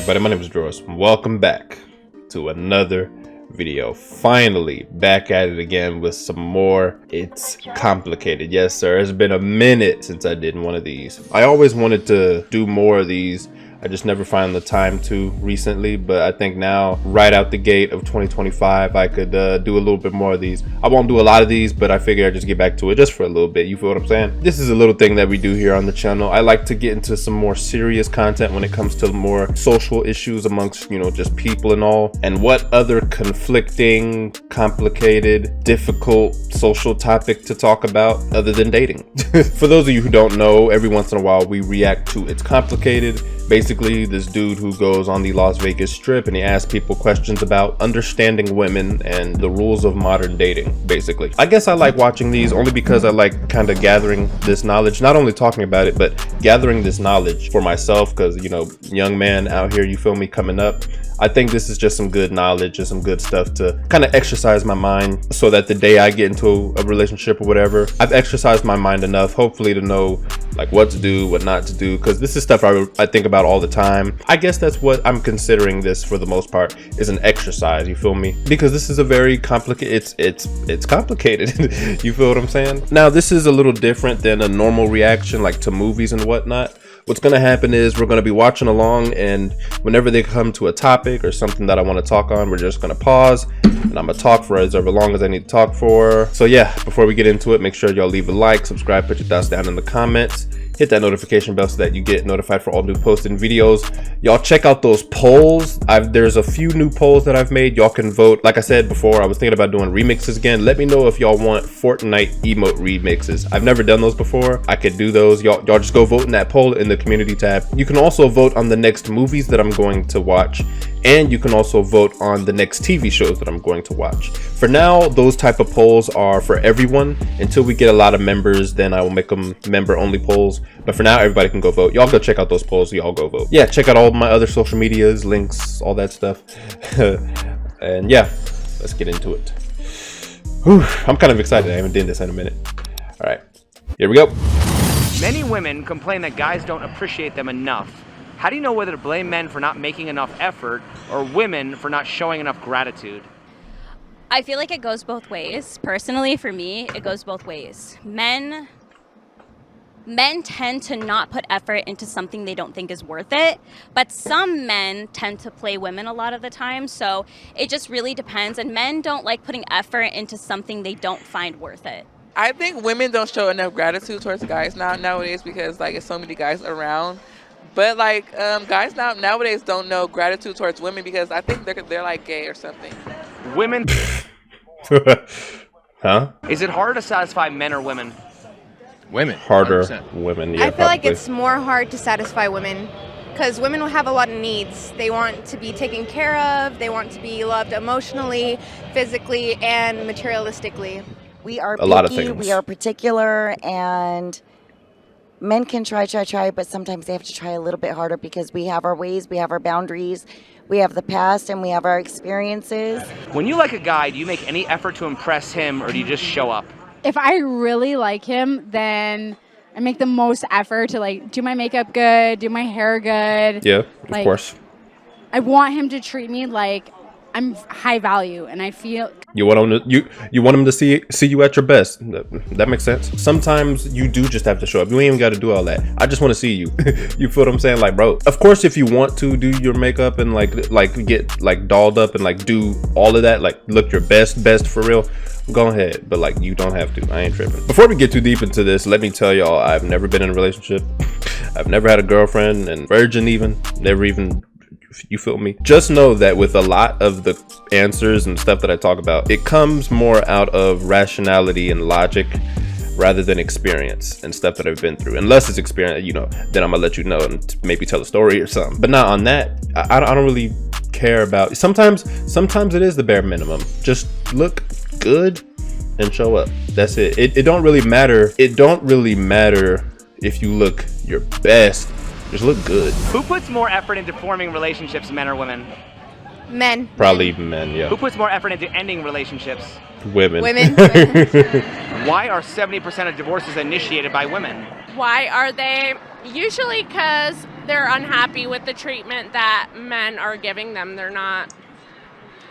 everybody, my name is Dros. Welcome back to another video. Finally back at it again with some more It's Complicated. Yes sir, it's been a minute since I did one of these. I always wanted to do more of these, I just never find the time to recently, but I think now right out the gate of 2025 I could do a little bit more of these. I won't do a lot of these, but I figure I'd just get back to it just for a little bit. You feel what I'm saying? This is a little thing that we do here on the channel. I like to get into some more serious content when it comes to more social issues amongst, you know, just people and all, and what other conflicting, complicated, difficult social topic to talk about other than dating. For those of you who don't know, every once in a while we react to It's Complicated. Basically, this dude who goes on the Las Vegas Strip and he asks people questions about understanding women and the rules of modern dating, basically. I guess I like watching these only because I like kind of gathering this knowledge, not only talking about it, but gathering this knowledge for myself, because, you know, young man out here, you feel me, coming up. I think this is just some good knowledge and some good stuff to kind of exercise my mind so that the day I get into a relationship or whatever, I've exercised my mind enough, hopefully, to know like what to do, what not to do, because this is stuff I think about all the time. I guess that's what I'm considering this for the most part, is an exercise, you feel me? Because this is a very complicated, it's complicated. You feel what I'm saying? Now, this is a little different than a normal reaction like to movies and whatnot. What's gonna happen is we're gonna be watching along, and whenever they come to a topic or something that I want to talk on, we're just gonna pause and I'm gonna talk for as long as I need to talk for. So yeah, before we get into it, make sure y'all leave a like, subscribe, put your thoughts down in the comments, hit that notification bell so that you get notified for all new posted videos. Y'all check out those polls. There's a few new polls that I've made. Y'all can vote. Like I said before, I was thinking about doing remixes again. Let me know if y'all want Fortnite emote remixes. I've never done those before. I could do those. Y'all just go vote in that poll in the community tab. You can also vote on the next movies that I'm going to watch, and you can also vote on the next TV shows that I'm going to watch. For now, those type of polls are for everyone. Until we get a lot of members, then I will make them member only polls. But for now, everybody can go vote. Y'all go check out those polls. Y'all go vote. Yeah, check out all my other social medias, links, all that stuff. And yeah, let's get into it. Whew, I'm kind of excited. I haven't done this in a minute. All right, here we go. Many women complain that guys don't appreciate them enough. How do you know whether to blame men for not making enough effort or women for not showing enough gratitude? I feel like it goes both ways. Personally, for me, it goes both ways. Men tend to not put effort into something they don't think is worth it, but some men tend to play women a lot of the time, so it just really depends, and men don't like putting effort into something they don't find worth it. I think women don't show enough gratitude towards guys nowadays because like there's so many guys around. But like guys nowadays don't know gratitude towards women because I think they're like gay or something. Women. Huh? Is it harder to satisfy men or women? Women. Harder 100%. women. Yeah, I feel like probably. it's more hard to satisfy women because women will have a lot of needs. They want to be taken care of. They want to be loved emotionally, physically, and materialistically. We are a lot of picky, things. we are particular, and men can try, but sometimes they have to try a little bit harder because we have our ways, we have our boundaries, we have the past, and we have our experiences. When you like a guy, do you make any effort to impress him or do you just show up? If I really like him, then I make the most effort to like do my makeup good, do my hair good. Yeah, like, of course. I want him to treat me like I'm high value, and I feel You want him to you want him to see you at your best. That makes sense. Sometimes you do just have to show up. You ain't even got to do all that. I just want to see you. You feel what I'm saying? Like, bro, of course, if you want to do your makeup and like get like dolled up and like do all of that, like look your best for real, go ahead. But like, you don't have to. I ain't tripping. Before we get too deep into this, let me tell y'all, I've never been in a relationship. I've never had a girlfriend, and virgin even. Never even. You feel me? Just know that with a lot of the answers and stuff that I talk about, it comes more out of rationality and logic rather than experience and stuff that I've been through. Unless it's experience, you know, then I'm gonna let you know and maybe tell a story or something. But not on that. I don't really care about. Sometimes it is the bare minimum. Just look good and show up. That's it. It don't really matter. It don't really matter if you look your best. Just look good. Who puts more effort into forming relationships, men or women? Men. Probably men, yeah. Who puts more effort into ending relationships? Women. Women. Why are 70% of divorces initiated by women? Why are they? Usually because they're unhappy with the treatment that men are giving them. They're not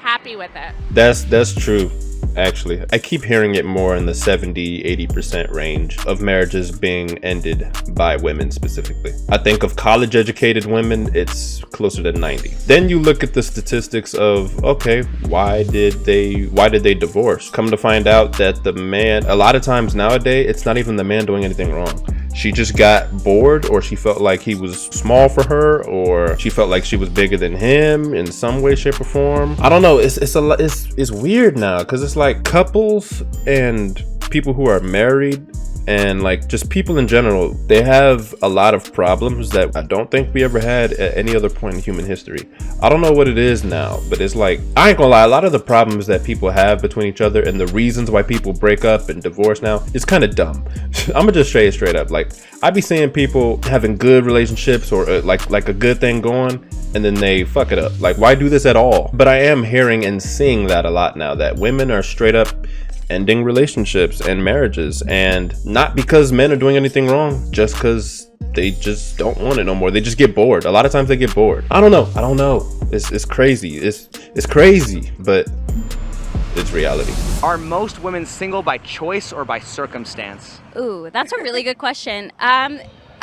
happy with it. That's true. Actually, I keep hearing it more in the 70-80% range of marriages being ended by women specifically. I think of college educated women, it's closer to 90. Then you look at the statistics of, okay, why did they divorce? Come to find out that the man, a lot of times nowadays, it's not even the man doing anything wrong. She just got bored, or she felt like he was small for her, or she felt like she was bigger than him in some way, shape, or form. I don't know. It's weird now, because it's like couples and people who are married and like just people in general, they have a lot of problems that I don't think we ever had at any other point in human history. I don't know what it is now, but it's like, I ain't gonna lie, a lot of the problems that people have between each other and the reasons why people break up and divorce now is kind of dumb. I'm gonna just say it straight up. Like, I be seeing people having good relationships or like a good thing going, and then they fuck it up. Like, why do this at all? But I am hearing and seeing that a lot now, that women are straight up ending relationships and marriages, and not because men are doing anything wrong, just because they just don't want it no more. They just get bored. A lot of times they get bored. I don't know. It's crazy. It's crazy, but it's reality. Are most women single by choice or by circumstance? Ooh, that's a really good question. I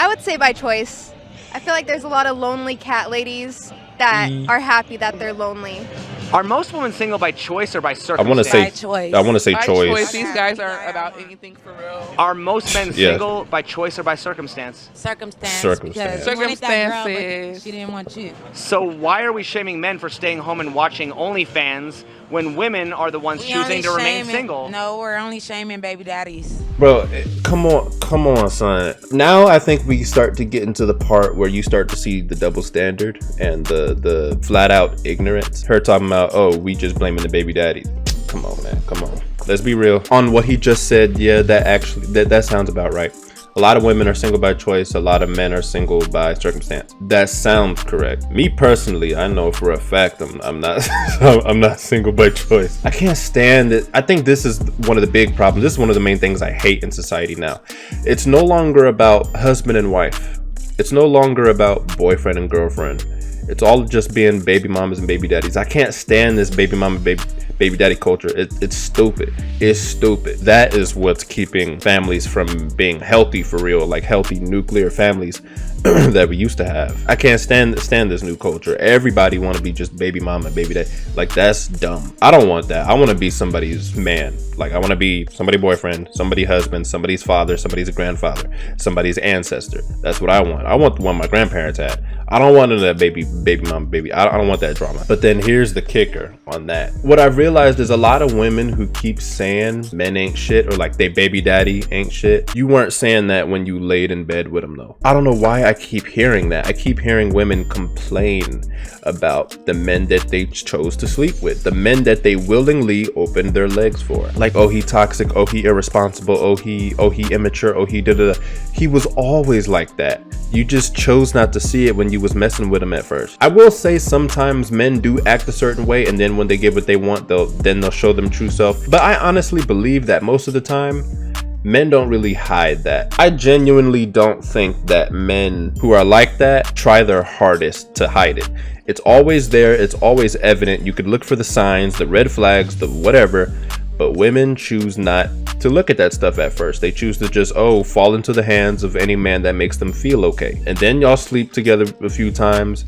would say by choice. I feel like there's a lot of lonely cat ladies that are happy that they're lonely. Are most women single by choice or by circumstance? I want to say By choice. These guys aren't about anything for real. Are most men single by choice or by circumstance? Circumstance. Because you wanted that girl, but she didn't want you. So why are we shaming men for staying home and watching OnlyFans when women are the ones choosing to remain single? No, we're only shaming baby daddies. Bro, come on, son. Now I think we start to get into the part where you start to see the double standard and the flat out ignorance. Her talking about, oh, we just blaming the baby daddy. Come on, man. Come on. Let's be real. On what he just said, yeah, that sounds about right. A lot of women are single by choice. A lot of men are single by circumstance. That sounds correct. Me personally, I know for a fact I'm not I'm not single by choice. I can't stand it. I think this is one of the big problems. This is one of the main things I hate in society now. It's no longer about husband and wife. It's no longer about boyfriend and girlfriend. It's all just being baby mamas and baby daddies. I can't stand this baby mama, baby daddy culture. It's stupid. It's stupid. That is what's keeping families from being healthy for real, like healthy nuclear families that we used to have. I can't stand this new culture. Everybody want to be just baby mama, baby daddy. Like, that's dumb. I don't want that. I want to be somebody's man. Like, I want to be somebody's boyfriend, somebody's husband, somebody's father, somebody's grandfather, somebody's ancestor. That's what I want. I want the one my grandparents had. I don't want that baby mama, baby. I don't want that drama. But then here's the kicker on that. What I've realized is a lot of women who keep saying men ain't shit, or like they baby daddy ain't shit. You weren't saying that when you laid in bed with them though. I don't know why I keep hearing that. I keep hearing women complain about the men that they chose to sleep with, the men that they willingly opened their legs for. Like, oh, he toxic, oh, he irresponsible, oh, he immature, oh, he da-da-da. He was always like that. You just chose not to see it when you was messing with him at first. I will say sometimes men do act a certain way, and then when they get what they want, they'll show them true self. But I honestly believe that most of the time, men don't really hide that. I genuinely don't think that men who are like that try their hardest to hide it. It's always there. It's always evident. You could look for the signs, the red flags, the whatever. But women choose not to look at that stuff at first. They choose to just, fall into the hands of any man that makes them feel okay. And then y'all sleep together a few times.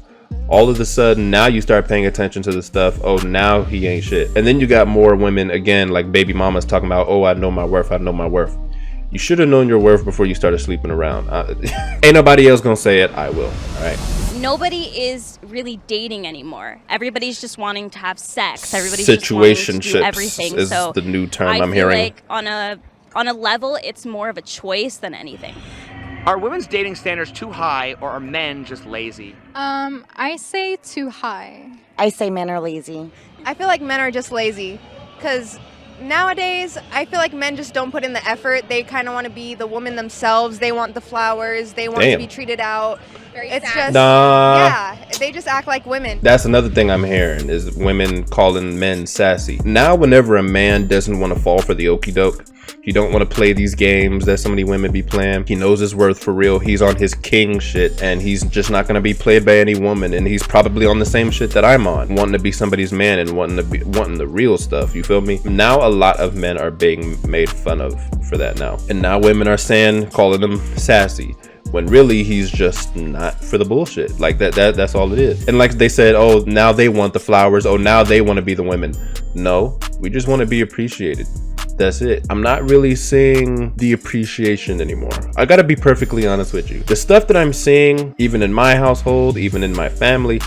All of a sudden, now you start paying attention to the stuff. Oh, now he ain't shit. And then you got more women, again, like baby mamas talking about, oh, I know my worth. I know my worth. You should have known your worth before you started sleeping around. Ain't nobody else gonna say it. I will. All right. Nobody is really dating anymore. Everybody's just wanting to have sex. Everybody's Situationships just wanting to do everything. Is so the new term I'm I feel hearing. like on a level, it's more of a choice than anything. Are women's dating standards too high, or are men just lazy? I say too high. I say men are lazy. I feel like men are just lazy because nowadays I feel like men just don't put in the effort. They kind of want to be the woman themselves. They want the flowers. They want to be treated out. It's just, yeah, they just act like women. That's another thing I'm hearing is women calling men sassy. Now, whenever a man doesn't want to fall for the okie doke, He don't want to play these games that so many women be playing. He knows his worth for real. He's on his king shit, and he's just not gonna be played by any woman. And he's probably on the same shit that I'm on, wanting to be somebody's man and wanting the real stuff. You feel me? Now a lot of men are being made fun of for that now, and now women are calling him sassy, when really he's just not for the bullshit. Like that's all it is. And like they said, oh, now they want the flowers, oh, now they want to be the women. No, we just want to be appreciated. That's it. I'm not really seeing the appreciation anymore. I gotta be perfectly honest with you. The stuff that I'm seeing, even in my household, even in my family,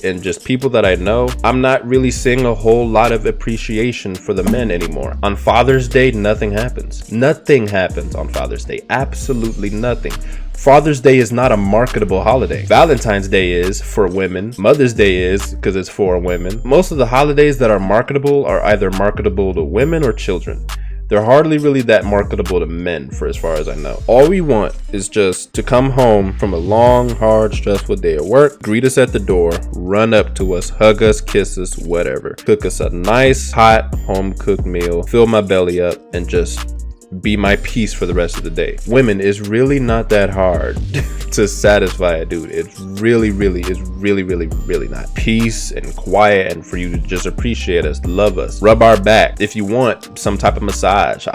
and just people that I know, I'm not really seeing a whole lot of appreciation for the men anymore. On Father's Day, nothing happens. Nothing happens on Father's Day. Absolutely nothing. Father's Day is not a marketable holiday. Valentine's Day is for women. Mother's Day is because it's for women. Most of the holidays that are marketable are either marketable to women or children. They're hardly really that marketable to men, for as far as I know. All we want is just to come home from a long, hard, stressful day at work, greet us at the door, run up to us, hug us, kiss us, whatever. Cook us a nice, hot, home-cooked meal, fill my belly up, and just be my peace for the rest of the day. Women, is really not that hard to satisfy a dude. It's really not. Peace and quiet, and for you to just appreciate us, love us, rub our back. If you want some type of massage,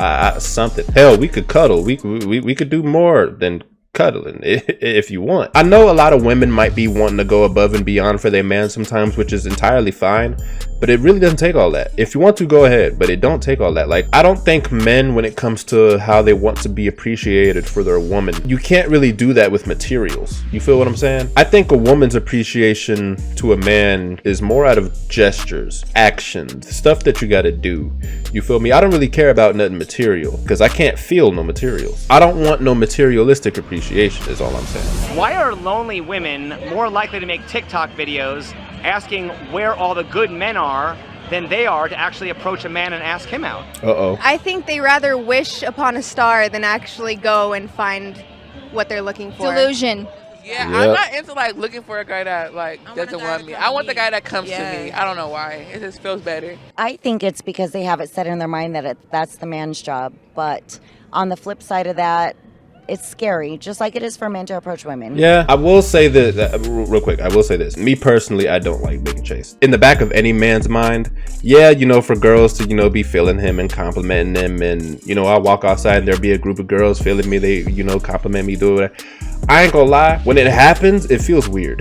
something. Hell, we could cuddle. We could do more than cuddling if you want. I know a lot of women might be wanting to go above and beyond for their man sometimes, which is entirely fine, but it really doesn't take all that. If you want to, go ahead, but it don't take all that. Like, I don't think men, when it comes to how they want to be appreciated for their woman, you can't really do that with materials. You feel what I'm saying? I think a woman's appreciation to a man is more out of gestures, actions, stuff that you gotta do. You feel me? I don't really care about nothing material because I can't feel no materials. I don't want no materialistic appreciation is all I'm saying. Why are lonely women more likely to make TikTok videos asking where all the good men are than they are to actually approach a man and ask him out? I think they rather wish upon a star than actually go and find what they're looking for. Delusion. Yeah, I'm not into like looking for a guy that like doesn't want me. I want the guy that comes to me. I don't know why. It just feels better. I think it's because they have it set in their mind that that's the man's job. But on the flip side of that, it's scary, just like it is for men to approach women. Yeah, I will say that real quick. I will say this. Me personally, I don't like being chased. In the back of any man's mind, yeah, you know, for girls to, you know, be feeling him and complimenting him, and, you know, I walk outside and there'll be a group of girls feeling me. They, you know, compliment me, do it. I ain't gonna lie, when it happens, it feels weird.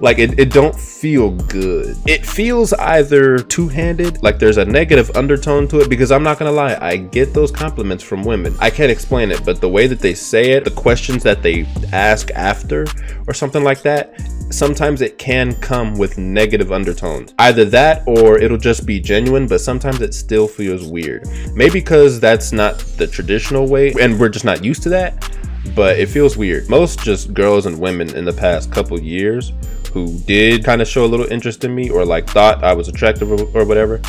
Like, it don't feel good. It feels either two-handed, like there's a negative undertone to it, because I'm not gonna lie, I get those compliments from women. I can't explain it, but the way that they say it, the questions that they ask after, or something like that, sometimes it can come with negative undertones. Either that, or it'll just be genuine, but sometimes it still feels weird. Maybe because that's not the traditional way, and we're just not used to that. But it feels weird. Most just girls and women in the past couple years who did kind of show a little interest in me, or like thought I was attractive or whatever,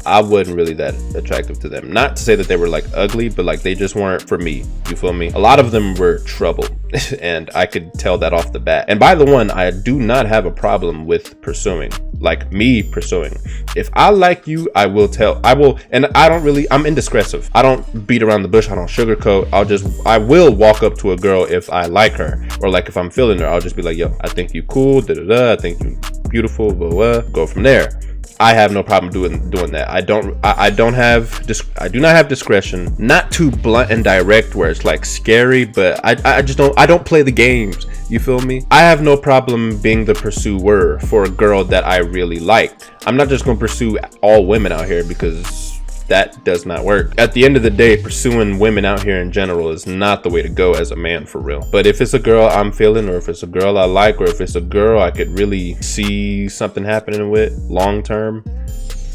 I wasn't really that attractive to them. Not to say that they were like ugly, but like they just weren't for me. You feel me? A lot of them were trouble, and I could tell that off the bat. And by the one, I do not have a problem with pursuing. Like me pursuing. If I like you, I will tell. I will, and I don't really, I'm indiscretive. I don't beat around the bush. I don't sugarcoat. I will walk up to a girl if I like her, or like if I'm feeling her, I'll just be like, yo, I think you cool, I think you beautiful, blah, blah. Go from there. I have no problem doing that. I do not have discretion. Not too blunt and direct where it's like scary, but I don't play the games. You feel me? I have no problem being the pursuer for a girl that I really like. I'm not just gonna pursue all women out here, because that does not work. At the end of the day, pursuing women out here in general is not the way to go as a man, for real. But if it's a girl I'm feeling, or if it's a girl I like, or if it's a girl I could really see something happening with long term,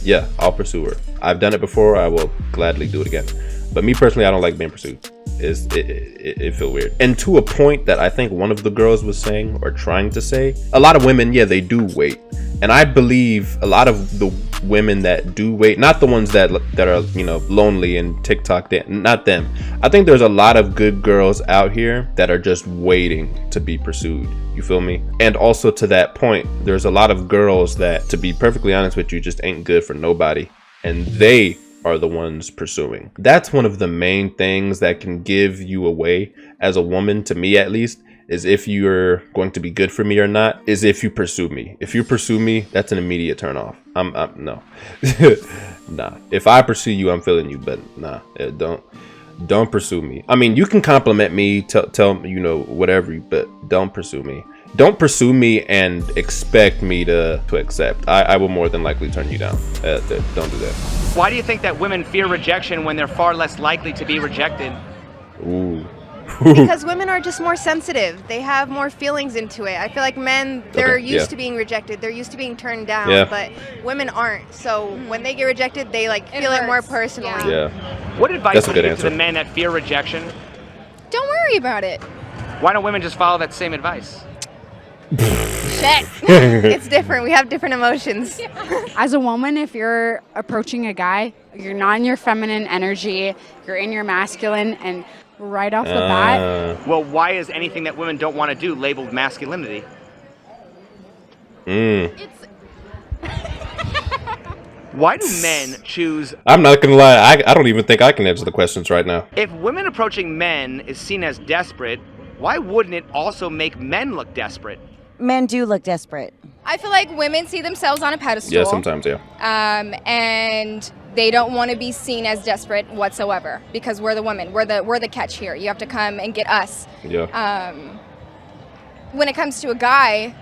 yeah, I'll pursue her. I've done it before. I will gladly do it again. But me personally, I don't like being pursued. It feels weird. And to a point that I think one of the girls was saying, or trying to say, a lot of women, yeah, they do wait. And I believe a lot of the women that do wait, not the ones that are, you know, lonely and TikTok, not them. I think there's a lot of good girls out here that are just waiting to be pursued. You feel me? And also to that point, there's a lot of girls that, to be perfectly honest with you, just ain't good for nobody. And they are the ones pursuing. That's one of the main things that can give you away as a woman, to me at least, is if you're going to be good for me or not, is if you pursue me. If you pursue me, that's an immediate turn off. I'm no. Nah. If I pursue you, I'm feeling you, but nah, don't pursue me. I mean, you can compliment me, tell me, you know, whatever, but don't pursue me. Don't pursue me and expect me to accept. I will more than likely turn you down. Don't do that. Why do you think that women fear rejection when they're far less likely to be rejected? Ooh. Because women are just more sensitive. They have more feelings into it. I feel like men, they're used to being rejected. They're used to being turned down, but women aren't. So when they get rejected, they like feel it more personally. Yeah. What advice would you give to the men that fear rejection? Don't worry about it. Why don't women just follow that same advice? Shit. It's different. We have different emotions. As a woman, if you're approaching a guy, you're not in your feminine energy, you're in your masculine, and right off the bat. Well, why is anything that women don't want to do labeled masculinity? Why do men choose... I'm not gonna lie, I don't even think I can answer the questions right now. If women approaching men is seen as desperate, why wouldn't it also make men look desperate? Men do look desperate. I feel like women see themselves on a pedestal. Yeah, sometimes, yeah. And they don't want to be seen as desperate whatsoever because we're the women. We're the catch here. You have to come and get us. Yeah. When it comes to a guy,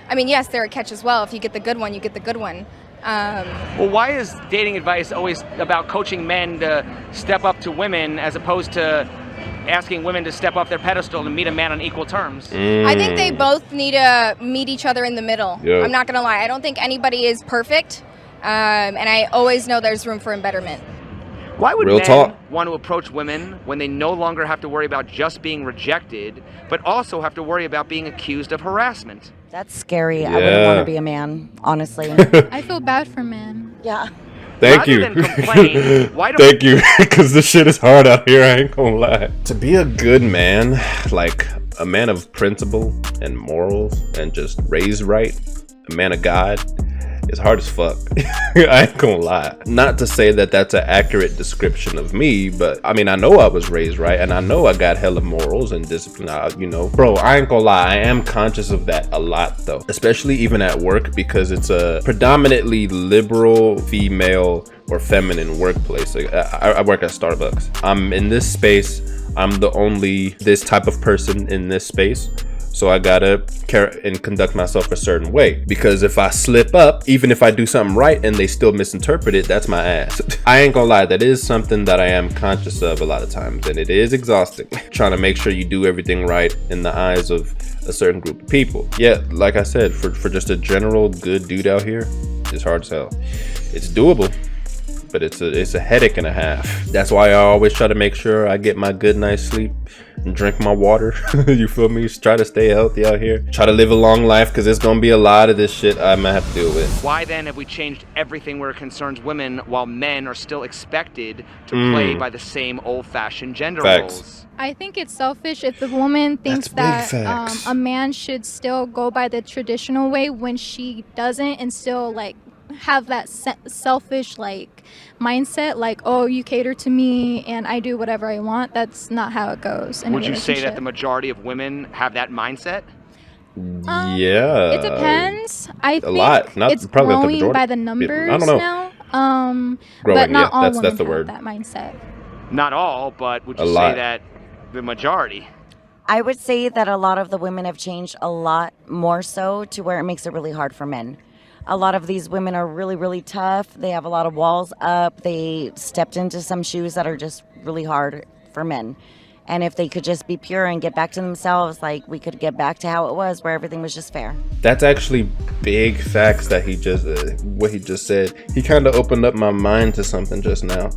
I mean, yes, they're a catch as well. If you get the good one, you get the good one. Well, why is dating advice always about coaching men to step up to women as opposed to asking women to step off their pedestal and meet a man on equal terms? I think they both need to meet each other in the middle. Yeah. I'm not going to lie. I don't think anybody is perfect. And I always know there's room for betterment. Why would men want to approach women when they no longer have to worry about just being rejected, but also have to worry about being accused of harassment? That's scary. I wouldn't want to be a man, honestly. I feel bad for men. Yeah. Thank you. Thank you, because this shit is hard out here, I ain't gonna lie. To be a good man, like a man of principle and morals and just raised right, a man of God, it's hard as fuck. I ain't gonna lie. Not to say that that's an accurate description of me, but I mean, I know I was raised right, and I know I got hella morals and discipline. You know, bro, I ain't gonna lie. I am conscious of that a lot, though, especially even at work, because it's a predominantly liberal, female, or feminine workplace. Like, I work at Starbucks. I'm in this space. I'm the only this type of person in this space. So I gotta care and conduct myself a certain way, because if I slip up, even if I do something right and they still misinterpret it, that's my ass. I ain't gonna lie, that is something that I am conscious of a lot of times, and it is exhausting trying to make sure you do everything right in the eyes of a certain group of people. Yeah, like I said, for just a general good dude out here, it's hard as hell. It's doable, but it's a headache and a half. That's why I always try to make sure I get my good night's sleep and drink my water. You feel me? Just try to stay healthy out here. Try to live a long life, because there's gonna be a lot of this shit I might have to deal with. Why then have we changed everything where it concerns women while men are still expected to play by the same old-fashioned gender roles? I think it's selfish if the woman thinks that a man should still go by the traditional way when she doesn't, and still like have that selfish like mindset, like, oh, you cater to me and I do whatever I want. That's not how it goes. Would you say that the majority of women have that mindset? Yeah, it depends. I think lot. Not it's probably growing the majority. by the numbers I don't know. now. Growing, but not all that's women the have word. that mindset. Not all, but would you say lot. that the majority? I would say that a lot of the women have changed a lot more so to where it makes it really hard for men. A lot of these women are really, really tough. They have a lot of walls up. They stepped into some shoes that are just really hard for men. And if they could just be pure and get back to themselves, like, we could get back to how it was, where everything was just fair. That's actually big facts that he just, what he just said. He kind of opened up my mind to something just now.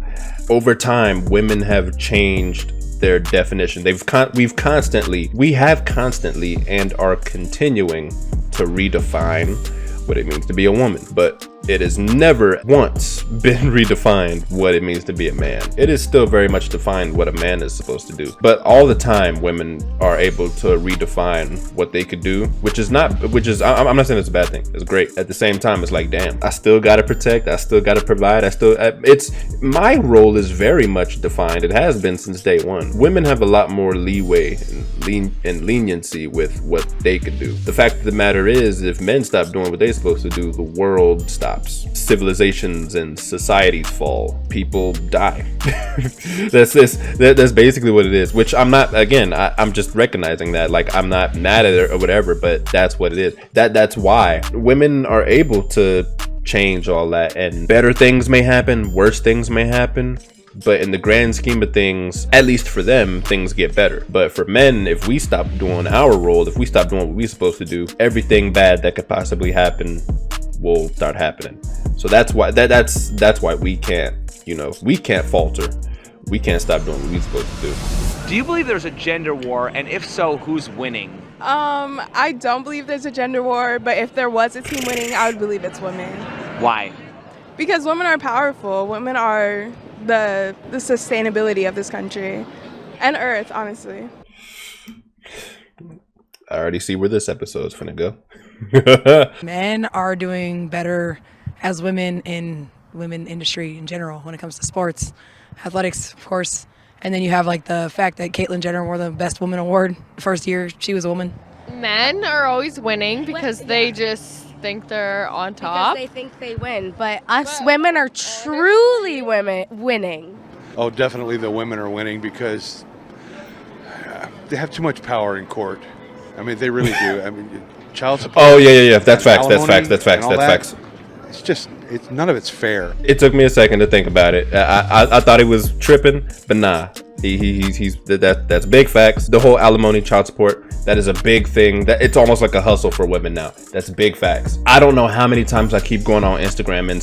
Over time, women have changed their definition. We have constantly and are continuing to redefine what it means to be a woman. But it has never once been redefined what it means to be a man. It is still very much defined what a man is supposed to do. But all the time, women are able to redefine what they could do, I'm not saying it's a bad thing. It's great. At the same time, it's like, damn, I still gotta protect, I still gotta provide, my role is very much defined. It has been since day one. Women have a lot more leeway and leniency with what they could do. The fact of the matter is, if men stop doing what they're supposed to do, the world stops. Civilizations and societies fall. People die. That's basically what it is, which I'm not, again, I'm just recognizing that, like, I'm not mad at it or whatever, but that's what it is. That's why women are able to change all that, and better things may happen, worse things may happen, but in the grand scheme of things, at least for them, things get better. But for men, if we stop doing our role, if we stop doing what we're supposed to do, everything bad that could possibly happen will start happening. So that's why that's why we can't falter. We can't stop doing what we're supposed to do. Do you believe there's a gender war, and if so, who's winning? I don't believe there's a gender war, but if there was a team winning, I would believe it's women. Why? Because women are powerful. Women are the sustainability of this country and Earth, honestly. I already see where this episode's finna go. Men are doing better as women in women industry in general when it comes to sports, athletics, of course. And then you have like the fact that Caitlyn Jenner won the Best Woman award the first year she was a woman. Men are always winning because they just think they're on top. Because they think they win, but us women are truly winning. Oh, definitely the women are winning because they have too much power in court. I mean, they really do. I mean, child support. Oh yeah. That's facts. That's facts. It's none of it's fair. It took me a second to think about it. I thought he was tripping, but nah. That's big facts. The whole alimony, child support, that is a big thing. That it's almost like a hustle for women now. That's big facts. I don't know how many times I keep going on Instagram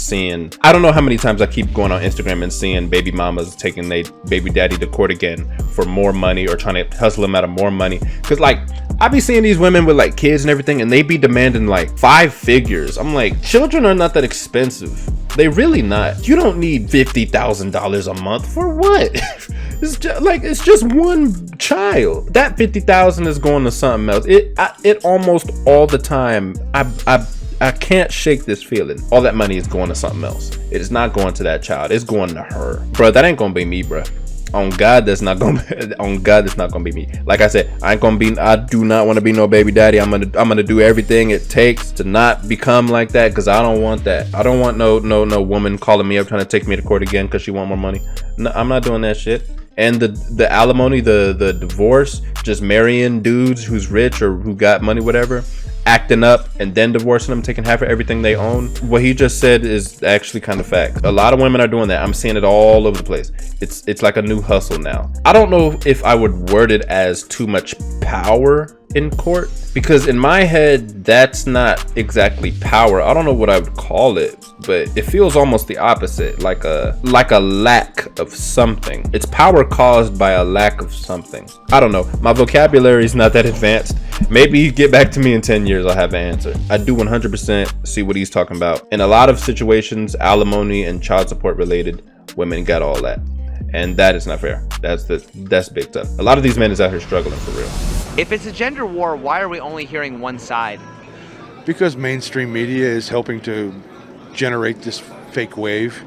and seeing baby mamas taking their baby daddy to court again for more money or trying to hustle him out of more money. Cause like I be seeing these women with like kids and everything, and they be demanding like 5 figures. I'm like, children are not that expensive. They really not. You don't need $50,000 a month for what? It's just one child. That $50,000 is going to something else. It almost all the time. I can't shake this feeling. All that money is going to something else. It is not going to that child. It's going to her, bro. That ain't gonna be me, bro. On God, that's not gonna be me. Like I said, I do not want to be no baby daddy. I'm gonna do everything it takes to not become like that, because I don't want that. I don't want no woman calling me up trying to take me to court again because she want more money. No, I'm not doing that shit. And the alimony, the divorce, just marrying dudes who's rich or who got money, whatever, acting up and then divorcing them, taking half of everything they own. What he just said is actually kind of fact. A lot of women are doing that. I'm seeing it all over the place. It's like a new hustle now. I don't know if I would word it as too much power in court, because in my head that's not exactly power. I don't know what I would call it, but it feels almost the opposite, like a lack of something. It's power caused by a lack of something. I don't know, my vocabulary is not that advanced. Maybe get back to me in 10 years, I'll have an answer. I do 100% see what he's talking about. In a lot of situations, alimony and child support related, women got all that, and that is not fair. That's big stuff. A lot of these men is out here struggling for real. If it's a gender war, why are we only hearing one side? Because mainstream media is helping to generate this fake wave.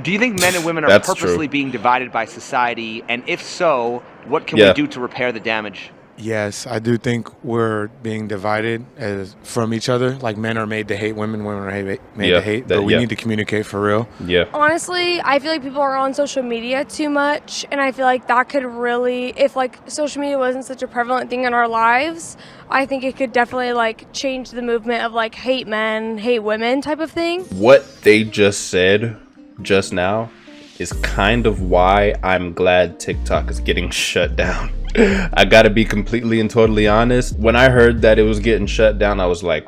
Do you think men and women are purposely being divided by society? And if so, what can we do to repair the damage? Yes, I do think we're being divided from each other. Like, men are made to hate women, women are made to hate. But we need to communicate for real. Yeah. Honestly, I feel like people are on social media too much, and I feel like that could really, if like social media wasn't such a prevalent thing in our lives, I think it could definitely like change the movement of like hate men, hate women type of thing. What they just said just now is kind of why I'm glad TikTok is getting shut down. I gotta be completely and totally honest. When I heard that it was getting shut down, I was like,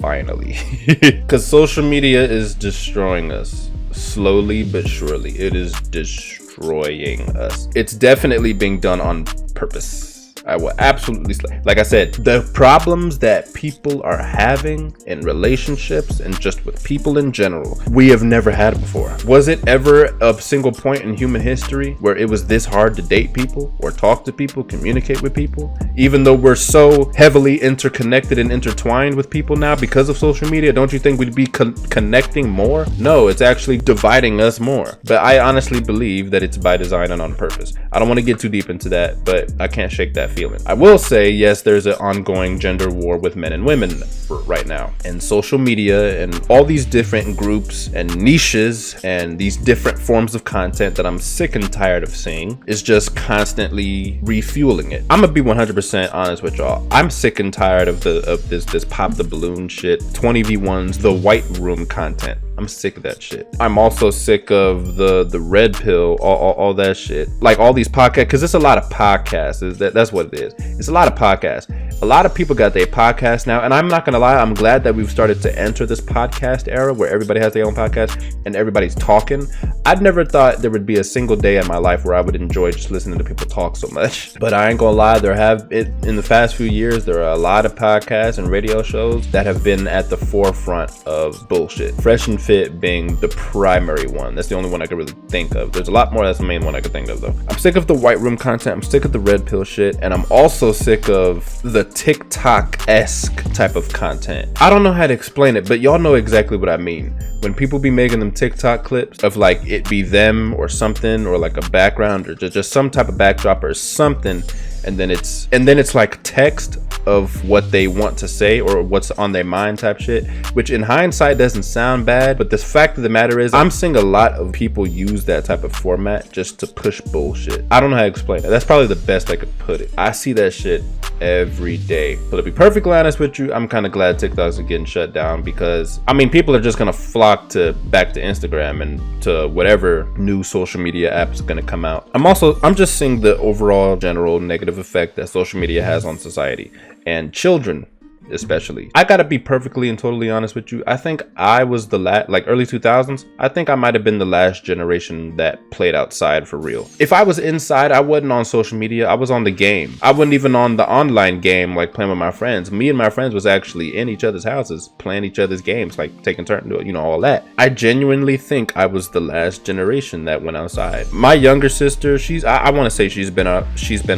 finally. Because social media is destroying us. Slowly but surely. It is destroying us. It's definitely being done on purpose. I will absolutely like I said, the problems that people are having in relationships and just with people in general, we have never had before. Was it ever a single point in human history where it was this hard to date people or talk to people, communicate with people? Even though we're so heavily interconnected and intertwined with people now because of social media, don't you think we'd be connecting more? No, it's actually dividing us more. But I honestly believe that it's by design and on purpose. I don't want to get too deep into that, but I can't shake that feeling. I will say, yes, there's an ongoing gender war with men and women right now, and social media and all these different groups and niches and these different forms of content that I'm sick and tired of seeing is just constantly refueling it. I'm gonna be 100% honest with y'all. I'm sick and tired of this pop the balloon shit, 20v1s, the white room content. I'm sick of that shit. I'm also sick of the red pill, all that shit. Like all these podcasts, because it's a lot of podcasts. That's what it is. It's a lot of podcasts. A lot of people got their podcasts now, and I'm not gonna lie, I'm glad that we've started to enter this podcast era where everybody has their own podcast and everybody's talking. I'd never thought there would be a single day in my life where I would enjoy just listening to people talk so much. But I ain't gonna lie, in the past few years, there are a lot of podcasts and radio shows that have been at the forefront of bullshit. Fresh and Fit being the primary one. That's the only one I could really think of. There's a lot more. That's the main one I could think of though. I'm sick of the white room content. I'm sick of the red pill shit. And I'm also sick of the TikTok-esque type of content. I don't know how to explain it, but y'all know exactly what I mean. When people be making them TikTok clips of like it be them or something, or like a background or just some type of backdrop or something, and then it's like text of what they want to say or what's on their mind type shit, which in hindsight doesn't sound bad, but the fact of the matter is I'm seeing a lot of people use that type of format just to push bullshit. I don't know how to explain it. That's probably the best I could put it. I see that shit every day. But to be perfectly honest with you, I'm kind of glad TikToks are getting shut down, because I mean, people are just gonna flock back to Instagram and to whatever new social media app is gonna come out. I'm just seeing the overall general negative effect that social media has on society and children especially. I gotta be perfectly and totally honest with you. I think I was the like early 2000s. I think I might have been the last generation that played outside for real. If I was inside, I wasn't on social media. I was on the game. I wasn't even on the online game, like playing with my friends. Me and my friends was actually in each other's houses, playing each other's games, like taking turns, all that. I genuinely think I was the last generation that went outside. My younger sister, I want to say she's been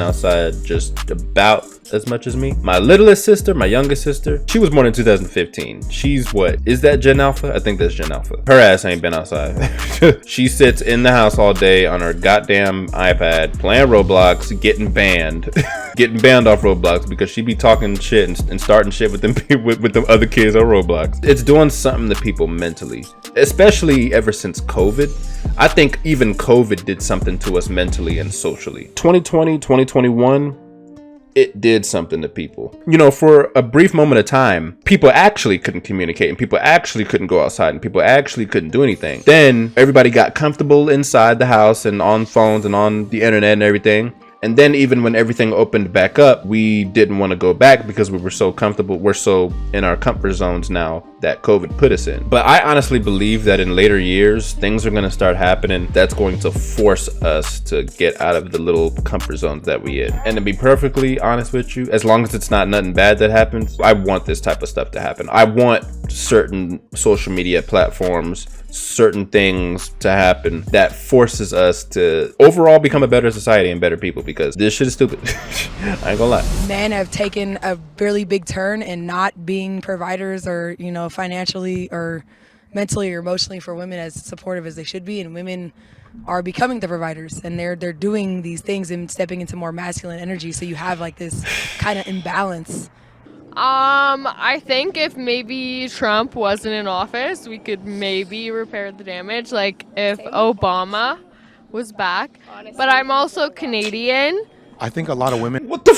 outside just about as much as me. My littlest sister, my youngest sister, she was born in 2015. She's what? Is that Gen Alpha? I think that's Gen Alpha. Her ass ain't been outside. She sits in the house all day on her goddamn iPad playing Roblox, getting banned. Getting banned off Roblox because she be talking shit and starting shit with them other kids on Roblox. It's doing something to people mentally, especially ever since COVID. I think even COVID did something to us mentally and socially. 2020, 2021, it did something to people. For a brief moment of time, people actually couldn't communicate and people actually couldn't go outside and people actually couldn't do anything. Then everybody got comfortable inside the house and on phones and on the internet and everything. And then even when everything opened back up, we didn't want to go back because we were so comfortable. We're so in our comfort zones now that COVID put us in. But I honestly believe that in later years, things are going to start happening that's going to force us to get out of the little comfort zones that we in. And to be perfectly honest with you, as long as it's not nothing bad that happens, I want this type of stuff to happen. I want certain social media platforms, certain things to happen that forces us to overall become a better society and better people, because this shit is stupid. I ain't gonna lie. Men have taken a really big turn in not being providers or, financially or mentally or emotionally for women as supportive as they should be, and women are becoming the providers and they're doing these things and stepping into more masculine energy, so you have like this kind of imbalance. I think if maybe Trump wasn't in office, we could maybe repair the damage, like if Obama was back. Honestly. But I'm also Canadian. I think a lot of women... What the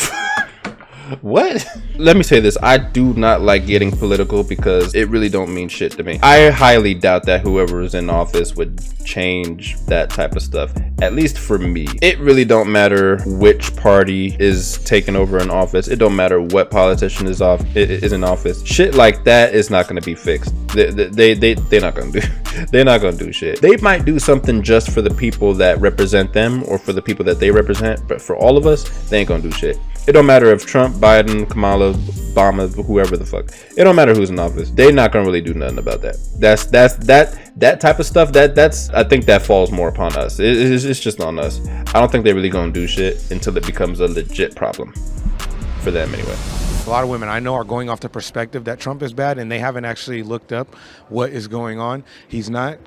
What? Let me say this. I do not like getting political because it really don't mean shit to me. I highly doubt that whoever is in office would change that type of stuff, at least for me. It really don't matter which party is taking over in office. It don't matter what politician is in office. Shit like that is not going to be fixed. They're not going to do. They're not going to do shit. They might do something just for the people that represent them or for the people that they represent, but for all of us, they ain't going to do shit. It don't matter if Trump, Biden, Kamala, Obama, whoever the fuck. It don't matter who's in office. They're not gonna really do nothing about that. That type of stuff. That's I think that falls more upon us. It's just on us. I don't think they're really gonna do shit until it becomes a legit problem for them anyway. A lot of women I know are going off the perspective that Trump is bad, and they haven't actually looked up what is going on. He's not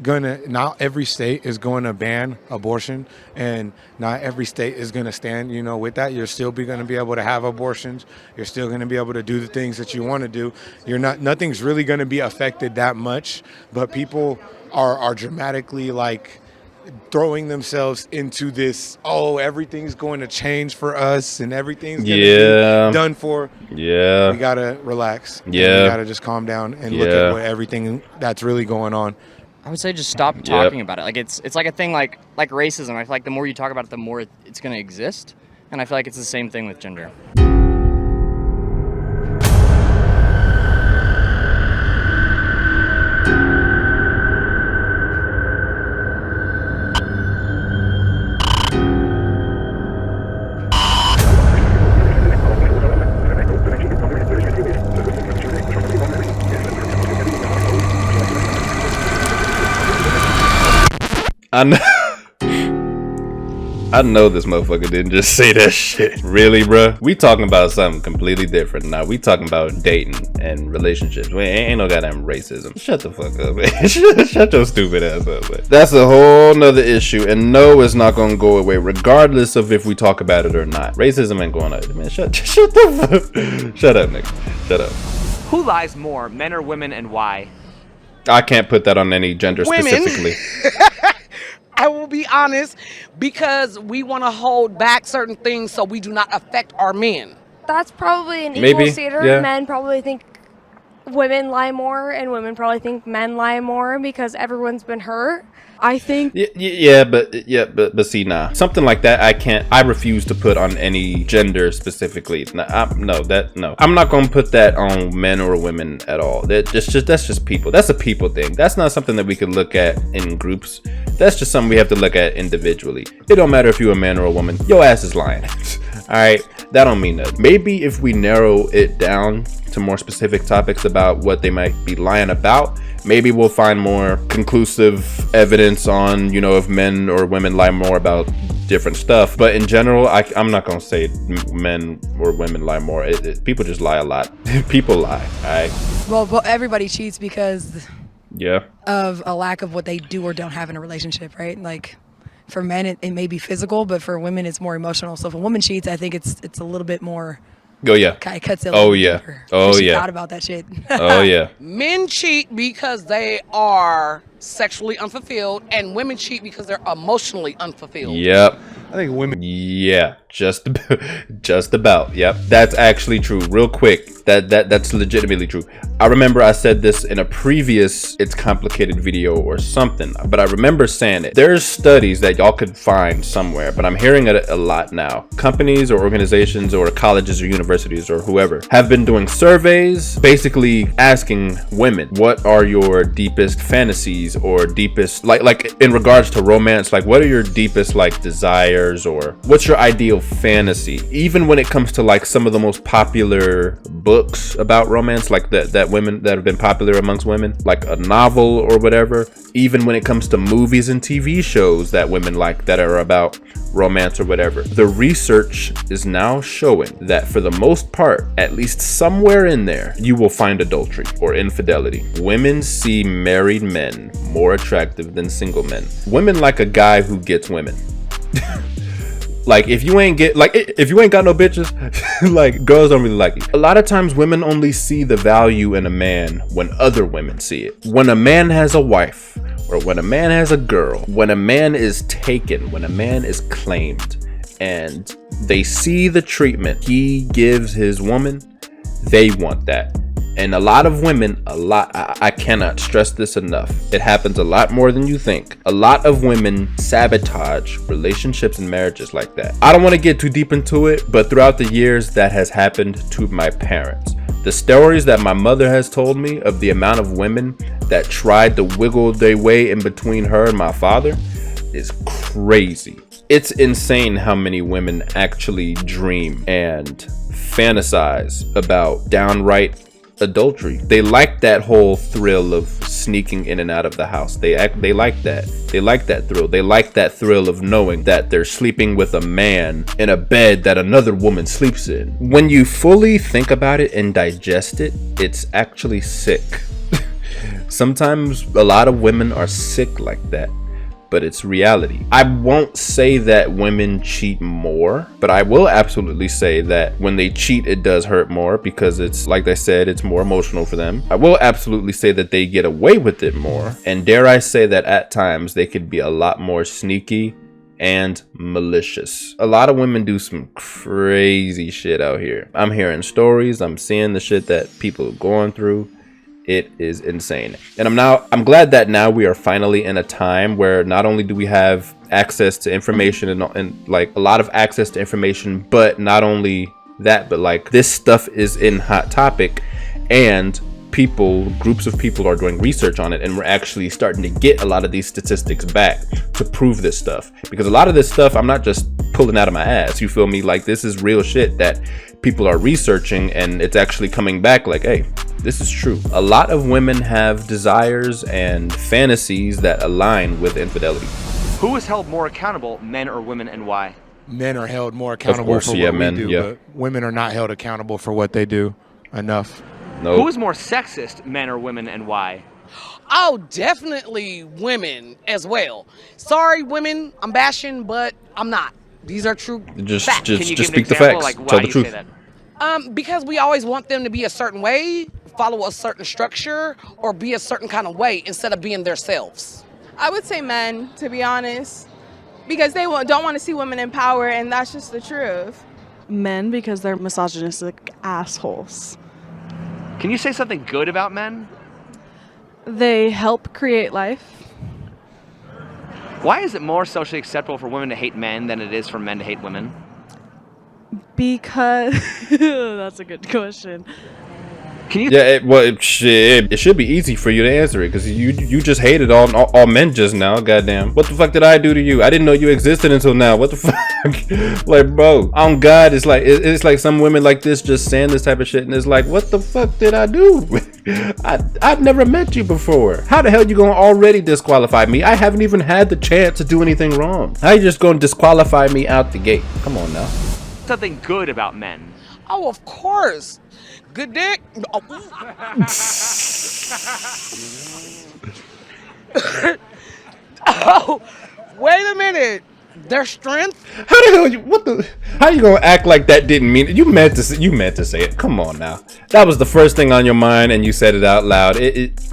every state is going to ban abortion, and not every state is going to stand, with that. You're still going to be able to have abortions. You're still going to be able to do the things that you want to do. Nothing's really going to be affected that much, but people are dramatically throwing themselves into this, everything's going to change for us and everything's going to be done for. Yeah. We got to relax. Yeah. We got to just calm down and look at everything that's really going on. I would say just stop talking about it. It's like a thing like racism. I feel like the more you talk about it, the more it's going to exist. And I feel like it's the same thing with gender. I know this motherfucker didn't just say that shit. Really, bruh? We talking about something completely different now. We talking about dating and relationships. We ain't no goddamn racism. Shut the fuck up, man. Shut your stupid ass up, man. That's a whole nother issue, and no, it's not gonna go away regardless of if we talk about it or not. Racism ain't going away, man. Shut the fuck. Shut up, nigga. Shut up. Who lies more, men or women, and why? I can't put that on any gender specifically. I will be honest, because we want to hold back certain things so we do not affect our men. That's probably an Maybe, equal standard. yeah. Men probably think women lie more, and women probably think men lie more because everyone's been hurt. I think. But see, nah, something like that I refuse to put on any gender specifically. No, I'm not gonna put that on men or women at all. That's just people. That's a people thing. That's not something that we can look at in groups. That's just something we have to look at individually. It don't matter if you're a man or a woman. Your ass is lying. All right, that don't mean nothing. Maybe if we narrow it down to more specific topics about what they might be lying about, maybe we'll find more conclusive evidence on, if men or women lie more about different stuff. But in general, I'm not gonna say men or women lie more. People just lie a lot. People lie. All right. Well, everybody cheats because of a lack of what they do or don't have in a relationship, right? Like, for men, it may be physical, but for women, it's more emotional. So if a woman cheats, I think it's a little bit more. Kind of cuts it. Deeper. Thought about that shit. Men cheat because they are sexually unfulfilled, and women cheat because they're emotionally unfulfilled. Yep. I think women. Yeah, just about. Yep, that's actually true. Real quick, that's legitimately true. I remember I said this in a previous It's Complicated video or something, but I remember saying it. There's studies that y'all could find somewhere, but I'm hearing it a lot now. Companies or organizations or colleges or universities or whoever have been doing surveys, basically asking women, what are your deepest fantasies or deepest, like in regards to romance, like what are your deepest desires, or what's your ideal fantasy? Even when it comes to some of the most popular books about romance, that women that have been popular amongst women, like a novel or whatever. Even when it comes to movies and TV shows that women like that are about romance or whatever, the research is now showing that for the most part, at least somewhere in there, you will find adultery or infidelity. Women see married men more attractive than single men. Women like a guy who gets women. If you ain't got no bitches, girls don't really like you. A lot of times women only see the value in a man when other women see it. When a man has a wife, or when a man has a girl, when a man is taken, when a man is claimed, and they see the treatment he gives his woman, they want that. And a lot of women, I cannot stress this enough. It happens a lot more than you think. A lot of women sabotage relationships and marriages like that. I don't want to get too deep into it, but throughout the years, that has happened to my parents. The stories that my mother has told me of the amount of women that tried to wiggle their way in between her and my father is crazy. It's insane how many women actually dream and fantasize about downright adultery. They like that whole thrill of sneaking in and out of the house. They like that. They like that thrill. They like that thrill of knowing that they're sleeping with a man in a bed that another woman sleeps in. When you fully think about it and digest it, it's actually sick. Sometimes a lot of women are sick like that, but it's reality. I won't say that women cheat more, but I will absolutely say that when they cheat, it does hurt more because it's, like I said, it's more emotional for them. I will absolutely say that they get away with it more. And dare I say that at times they could be a lot more sneaky and malicious. A lot of women do some crazy shit out here. I'm hearing stories, I'm seeing the shit that people are going through. It is insane. And I'm glad that now we are finally in a time where not only do we have access to information and like a lot of access to information, but not only that, but like this stuff is in Hot Topic and groups of people are doing research on it, and we're actually starting to get a lot of these statistics back to prove this stuff. Because a lot of this stuff I'm not just pulling out of my ass, you feel me? Like this is real shit that people are researching, and it's actually coming back like, hey, this is true. A lot of women have desires and fantasies that align with infidelity. Who is held more accountable, men or women, and why? Men are held more accountable for what we do, but women are not held accountable for what they do enough. Nope. Who is more sexist, men or women, and why? Oh, definitely women as well. Sorry, women, I'm bashing, but I'm not. These are true facts. Just speak the facts. Like, tell the truth. Because we always want them to be a certain way, follow a certain structure, or be a certain kind of way instead of being themselves. I would say men, to be honest, because they don't want to see women in power, and that's just the truth. Men, because they're misogynistic assholes. Can you say something good about men? They help create life. Why is it more socially acceptable for women to hate men than it is for men to hate women? Because that's a good question. Can you? Yeah, it should be easy for you to answer it because you just hated all men just now. Goddamn, what the fuck did I do to you? I didn't know you existed until now. What the fuck? Like, bro, on God, it's like some women like this just saying this type of shit, and it's like, what the fuck did I do? I've never met you before. How the hell you gonna already disqualify me? I haven't even had the chance to do anything wrong. How you just gonna disqualify me out the gate? Come on now. Something good about men. Oh, of course. Good dick. Oh. Oh, wait a minute. Their strength? How the hell how you gonna act like that didn't mean it? You meant to say it. Come on now. That was the first thing on your mind and you said it out loud.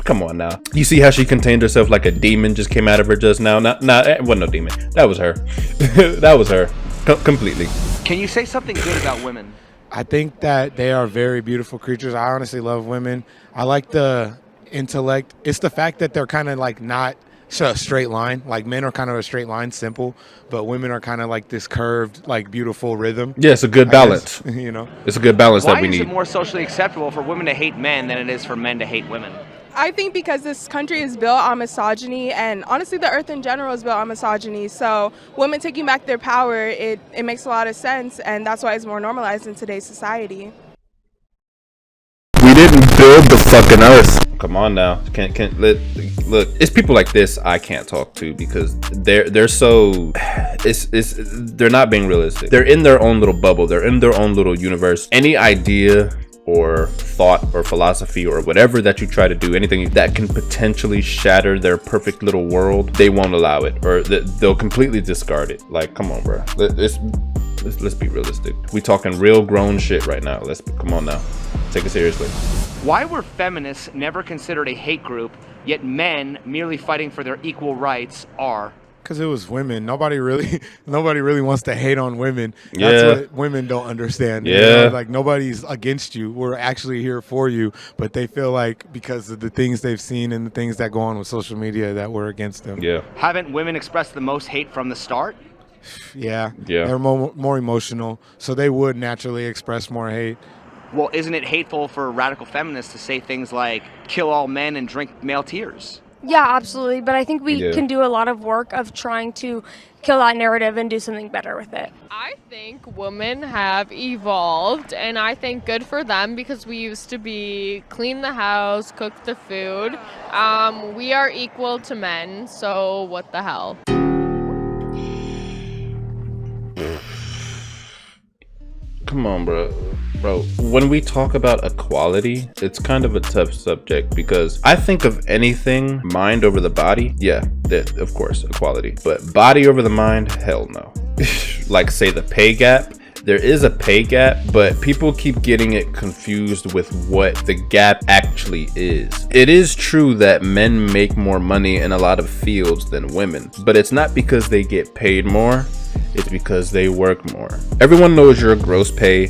Come on now. You see how she contained herself like a demon just came out of her just now? Nah, it wasn't no demon. That was her. That was her. Completely. Can you say something good about women? I think that they are very beautiful creatures. I honestly love women. I like the intellect. It's the fact that they're kind of like not a straight line. Like men are kind of a straight line, simple, but women are kind of like this curved, like beautiful rhythm. Yeah, it's a good balance. You know, it's a good balance that we need. Why is it more socially acceptable for women to hate men than it is for men to hate women? I think because this country is built on misogyny, and honestly the earth in general is built on misogyny, so women taking back their power, it makes a lot of sense, and that's why it's more normalized in today's society. We didn't build the fucking earth. Come on now. Look, it's people like this I can't talk to because they're so they're not being realistic. They're in their own little bubble. They're in their own little universe. Any idea or thought or philosophy or whatever that you try to do, anything that can potentially shatter their perfect little world, they won't allow it, or they'll completely discard it. Like, come on, bro. Let's be realistic. We talking real grown shit right now. Come on now. Take it seriously. Why were feminists never considered a hate group, yet men merely fighting for their equal rights are? Because it was women. Nobody really wants to hate on women. Yeah. That's what women don't understand. Yeah. You know? Like, nobody's against you. We're actually here for you. But they feel like because of the things they've seen and the things that go on with social media that we're against them. Yeah. Haven't women expressed the most hate from the start? Yeah. They're more emotional, so they would naturally express more hate. Well, isn't it hateful for radical feminists to say things like, kill all men and drink male tears? Yeah, absolutely. But I think we can do a lot of work of trying to kill that narrative and do something better with it. I think women have evolved, and I think good for them, because we used to be clean the house, cook the food. We are equal to men, so what the hell? Come on, bro. When we talk about equality, it's kind of a tough subject, because I think of anything mind over the body, yeah, of course, equality. But body over the mind, hell no. Like, say, the pay gap. There is a pay gap, but people keep getting it confused with what the gap actually is. It is true that men make more money in a lot of fields than women, but it's not because they get paid more. It's because they work more. Everyone knows your gross pay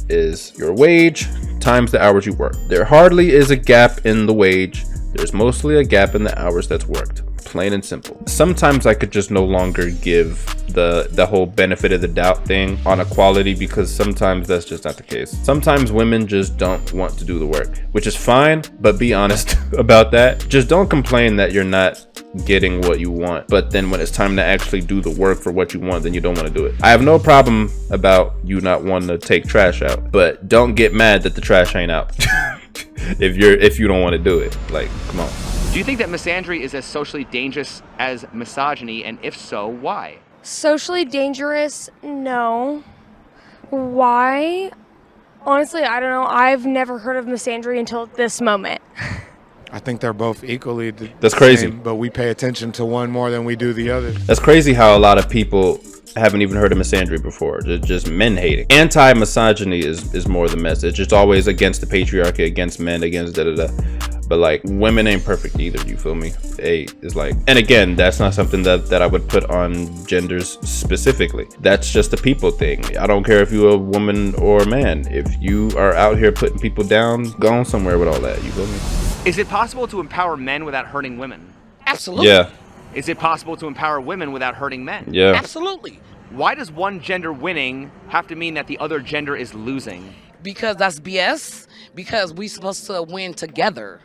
is your wage times the hours you work. There hardly is a gap in the wage. There's mostly a gap in the hours that's worked. Plain and simple. Sometimes I could just no longer give the whole benefit of the doubt thing on equality, because sometimes that's just not the case. Sometimes women just don't want to do the work, which is fine, but be honest about that. Just don't complain that you're not getting what you want, but then when it's time to actually do the work for what you want, then you don't want to do it. I have no problem about you not wanting to take trash out, but don't get mad that the trash ain't out. if you don't want to do it. Like, come on. Do you think that misandry is as socially dangerous as misogyny, and if so, why? Socially dangerous? No. Why? Honestly, I don't know. I've never heard of misandry until this moment. I think they're both equally That's crazy. same, but we pay attention to one more than we do the other. That's crazy how a lot of people haven't even heard of misandry before. Just men hating. Anti-misogyny is more the message. It's always against the patriarchy, against men, against da-da-da. But like, women ain't perfect either, you feel me? It's like, and again, that's not something that I would put on genders specifically. That's just a people thing. I don't care if you're a woman or a man. If you are out here putting people down, go on somewhere with all that, you feel me? Is it possible to empower men without hurting women? Absolutely. Yeah. Is it possible to empower women without hurting men? Yeah. Absolutely. Why does one gender winning have to mean that the other gender is losing? Because that's BS. Because we're supposed to win together.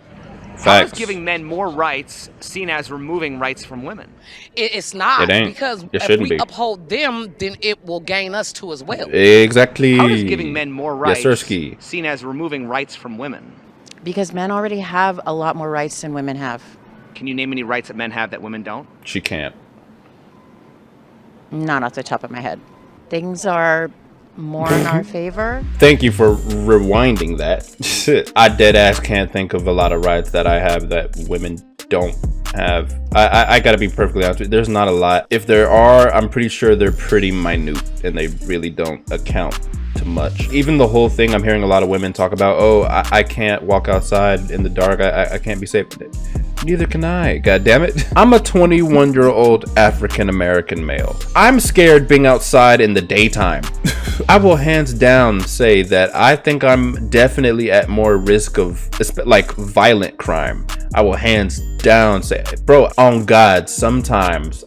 How is giving men more rights seen as removing rights from women? It's not. It ain't. Because It if shouldn't we be. uphold them, then it will gain us too as well. Exactly. How is giving men more rights Yes, sirski. seen as removing rights from women? Because men already have a lot more rights than women have. Can you name any rights that men have that women don't? She can't. Not off the top of my head. Things are more in our favor. Thank you for rewinding that. I dead ass can't think of a lot of rights that I have that women don't have. I gotta be perfectly honest with you. There's not a lot. If there are, I'm pretty sure they're pretty minute and they really don't account to much. Even the whole thing, I'm hearing a lot of women talk about, oh, I can't walk outside in the dark. I can't be safe. Neither can I, god damn it. I'm a 21-year-old African-American male. I'm scared being outside in the daytime. I will hands down say that I think I'm definitely at more risk of like violent crime. I will hands down say, bro, on God, sometimes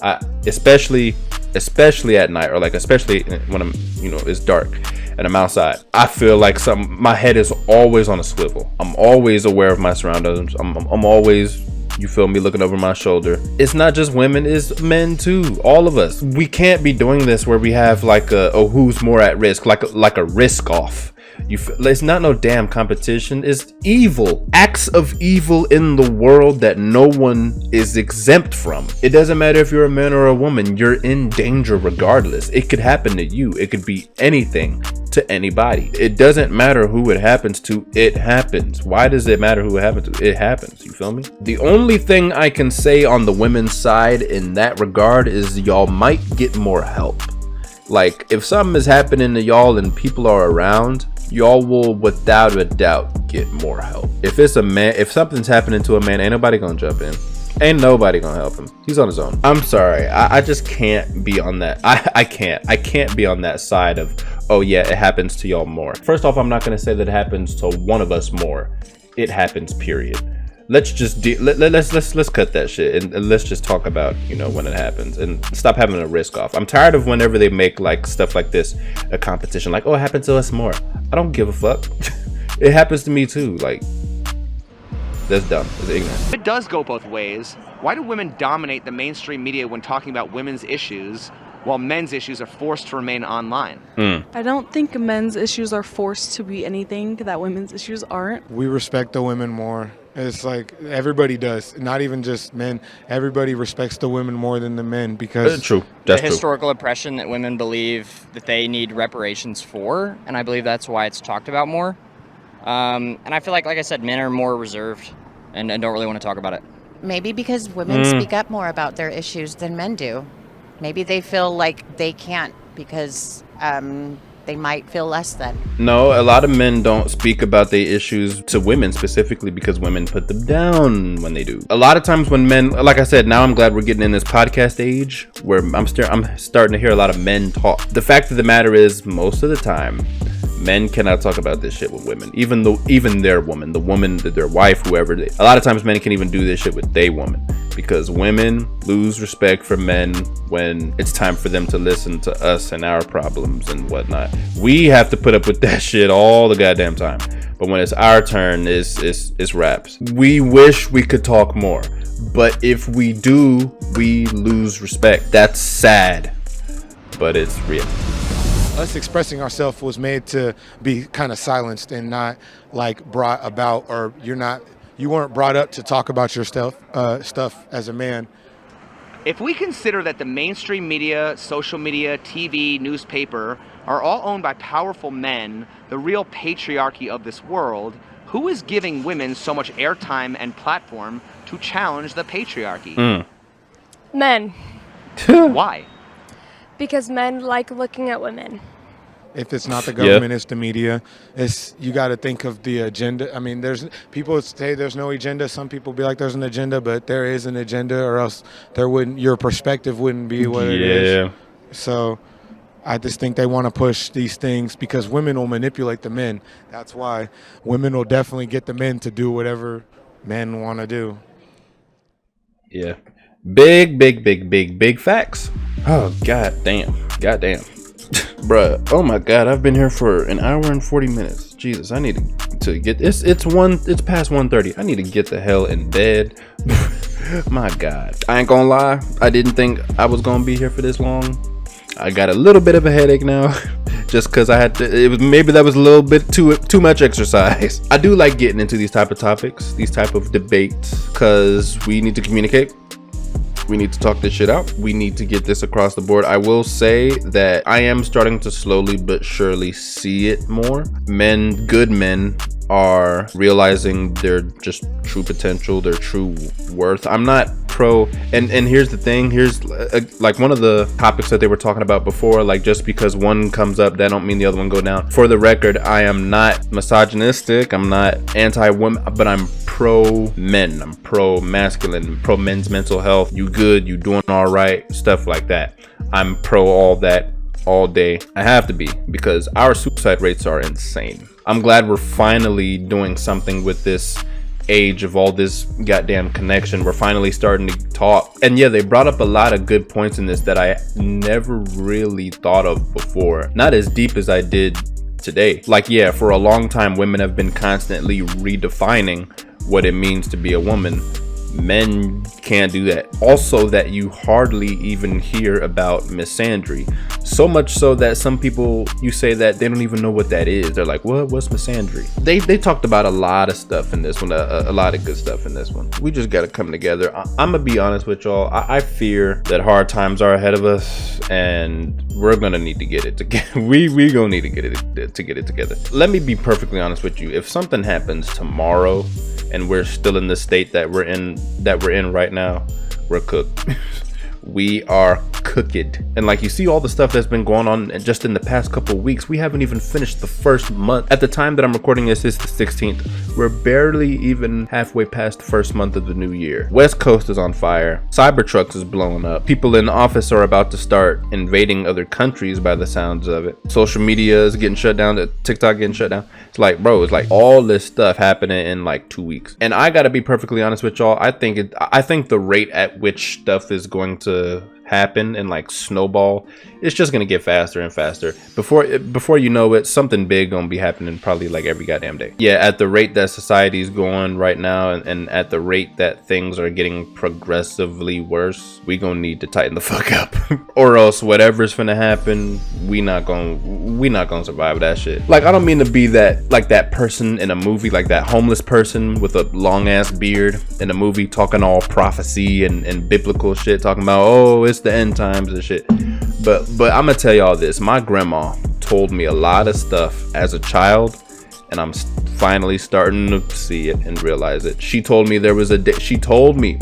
especially at night, or like especially when I'm, it's dark and I'm outside, I feel like my head is always on a swivel. I'm always aware of my surroundings. I'm always, you feel me, looking over my shoulder. It's not just women, it's men too. All of us. We can't be doing this where we have like a who's more at risk, like a risk off. It's not no damn competition. It's evil. Acts of evil in the world that no one is exempt from. It doesn't matter if you're a man or a woman. You're in danger regardless. It could happen to you. It could be anything to anybody. It doesn't matter who it happens to. It happens. Why does it matter who it happens to? It happens. You feel me? The only thing I can say on the women's side in that regard is y'all might get more help. Like, if something is happening to y'all and people are around, y'all will without a doubt get more help. If it's a man, if something's happening to a man, ain't nobody gonna jump in. Ain't nobody gonna help him. He's on his own. I'm sorry. I just can't be on that. I can't be on that side of, oh yeah, it happens to y'all more. First off, I'm not gonna say that it happens to one of us more. It happens, period. Let's just let's cut that shit and let's just talk about, when it happens, and stop having a risk off. I'm tired of whenever they make like stuff like this a competition, like, oh, it happens to us more. I don't give a fuck. It happens to me too. Like, That's dumb. It's ignorant. It does go both ways. Why do women dominate the mainstream media when talking about women's issues, while men's issues are forced to remain online? I don't think men's issues are forced to be anything that women's issues aren't. We respect the women more. It's like everybody does, not even just men. Everybody respects the women more than the men because true. That's the historical oppression that women believe that they need reparations for, and I believe that's why it's talked about more. And I feel like I said, men are more reserved and don't really want to talk about it. Maybe because women speak up more about their issues than men do. Maybe they feel like they can't because they might feel less than. No, a lot of men don't speak about their issues to women specifically because women put them down when they do. A lot of times when men, like I said, now I'm glad we're getting in this podcast age where I'm starting to hear a lot of men talk. The fact of the matter is, most of the time, men cannot talk about this shit with women, even their woman, the woman, their wife, whoever. A lot of times men can't even do this shit with their woman because women lose respect for men when it's time for them to listen to us and our problems and whatnot. We have to put up with that shit all the goddamn time. But when it's our turn, it's raps. We wish we could talk more, but if we do, we lose respect. That's sad, but it's real. Us expressing ourselves was made to be kind of silenced and not like brought about, or you weren't brought up to talk about your stuff as a man. If we consider that the mainstream media, social media, TV, newspaper are all owned by powerful men, the real patriarchy of this world, who is giving women so much airtime and platform to challenge the patriarchy? Men. Why? Because men like looking at women. If it's not the government, it's the media. You got to think of the agenda. I mean, there's people say there's no agenda. Some people be like there's an agenda, but there is an agenda, or else your perspective wouldn't be what it is. So I just think they want to push these things because women will manipulate the men. That's why women will definitely get the men to do whatever men want to do. Yeah. Big facts. Oh, goddamn. Bruh, oh my god, I've been here for an hour and 40 minutes. Jesus, I need to get it's past 1:30. I need to get the hell in bed. My god. I ain't gonna lie, I didn't think I was gonna be here for this long. I got a little bit of a headache now. Just because I had to, maybe that was a little bit too much exercise. I do like getting into these type of topics, these type of debates, because we need to communicate. We need to talk this shit out. We need to get this across the board. I will say that I am starting to slowly but surely see it more. Good men are realizing their just true potential, their true worth. I'm not pro, and here's the thing, here's like one of the topics that they were talking about before, like just because one comes up, that don't mean the other one go down. For the record, I am not misogynistic, I'm not anti-women, but I'm pro men, I'm pro masculine, pro men's mental health. You good, you doing all right, stuff like that. I'm pro all that all day. I have to be, because our suicide rates are insane. I'm glad we're finally doing something with this age of all this goddamn connection. We're finally starting to talk. And yeah, they brought up a lot of good points in this that I never really thought of before. Not as deep as I did today. Like, yeah, for a long time, women have been constantly redefining what it means to be a woman. Men can't do that. Also, that you hardly even hear about misandry. So much so that some people, you say that they don't even know what that is. They're like, what's misandry? They talked about a lot of stuff in this one, a lot of good stuff in this one. We just gotta come together. I'm gonna be honest with y'all. I fear that hard times are ahead of us, and we're gonna need to get it together. We gonna need to get it together. Let me be perfectly honest with you. If something happens tomorrow and we're still in the state that we're in right now, we're cooked. We are cooked. And like, you see all the stuff that's been going on just in the past couple weeks. We haven't even finished the first month. At the time that I'm recording this, it's the 16th. We're barely even halfway past the first month of the new year. West Coast is on fire. Cybertrucks is blowing up. People in the office are about to start invading other countries by the sounds of it. Social media is getting shut down. TikTok getting shut down. It's like, bro, it's like all this stuff happening in like 2 weeks. And I gotta be perfectly honest with y'all. I think the rate at which stuff is going to happen and like snowball it's just gonna get faster and faster. Before you know it, something big gonna be happening probably like every goddamn day. Yeah, at the rate that society's going right now, and at the rate that things are getting progressively worse, we gonna need to tighten the fuck up. Or else whatever's finna happen, we not gonna survive that shit. Like, I don't mean to be that, like that person in a movie, like that homeless person with a long ass beard in a movie talking all prophecy and biblical shit, talking about, oh, it's the end times and shit. But I'm gonna tell y'all this, my grandma told me a lot of stuff as a child, and I'm finally starting to see it and realize it. She told me there was a day, she told me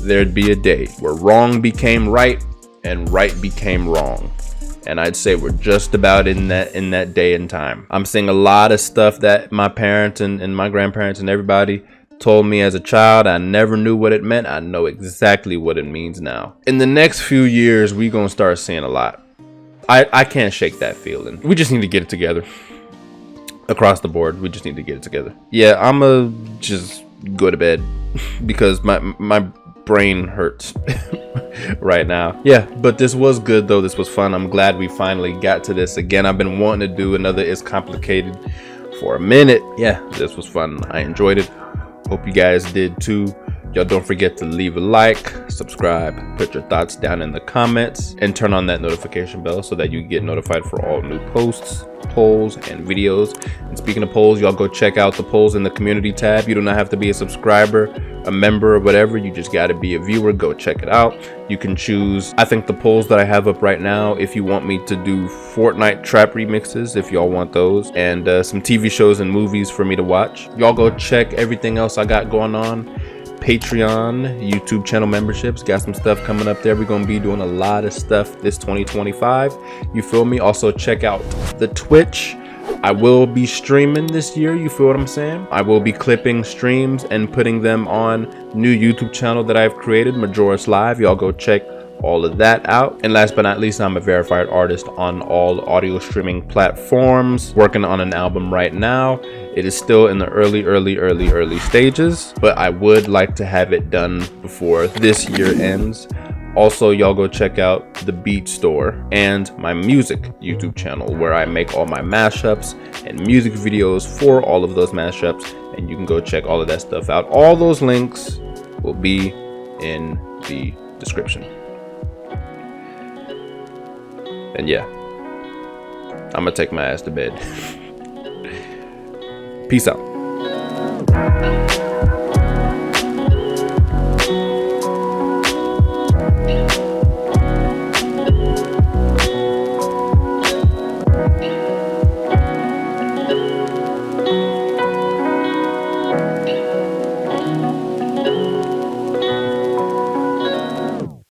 there'd be a day where wrong became right and right became wrong. And I'd say we're just about in that day and time. I'm seeing a lot of stuff that my parents and my grandparents and everybody told me as a child. I never knew what it meant. I know exactly what it means now. In the next few years, we gonna start seeing a lot. I can't shake that feeling. We just need to get it together. Across the board, we just need to get it together. Yeah, I'ma just go to bed because my brain hurts right now. Yeah, but this was good though. This was fun. I'm glad we finally got to this again. I've been wanting to do another It's Complicated for a minute. Yeah, this was fun. I enjoyed it. Hope you guys did too. Y'all don't forget to leave a like, subscribe, put your thoughts down in the comments, and turn on that notification bell so that you get notified for all new posts, polls, and videos. And speaking of polls, y'all go check out the polls in the community tab. You do not have to be a subscriber, a member, or whatever. You just got to be a viewer. Go check it out. You can choose, I think, the polls that I have up right now, if you want me to do Fortnite trap remixes, if y'all want those, and some TV shows and movies for me to watch. Y'all go check everything else I got going on. Patreon, YouTube channel memberships, got some stuff coming up there. We're gonna be doing a lot of stuff this 2025, you feel me? Also check out the Twitch. I will be streaming this year, you feel what I'm saying? I will be clipping streams and putting them on new YouTube channel that I've created, Majoris Live. Y'all go check all of that out. And last but not least, I'm a verified artist on all audio streaming platforms, working on an album right now. It is still in the early stages, but I would like to have it done before this year ends. Also, y'all go check out the Beat Store and my music YouTube channel, where I make all my mashups and music videos for all of those mashups, and you can go check all of that stuff out. All those links will be in the description. And yeah, I'm gonna take my ass to bed. Peace out.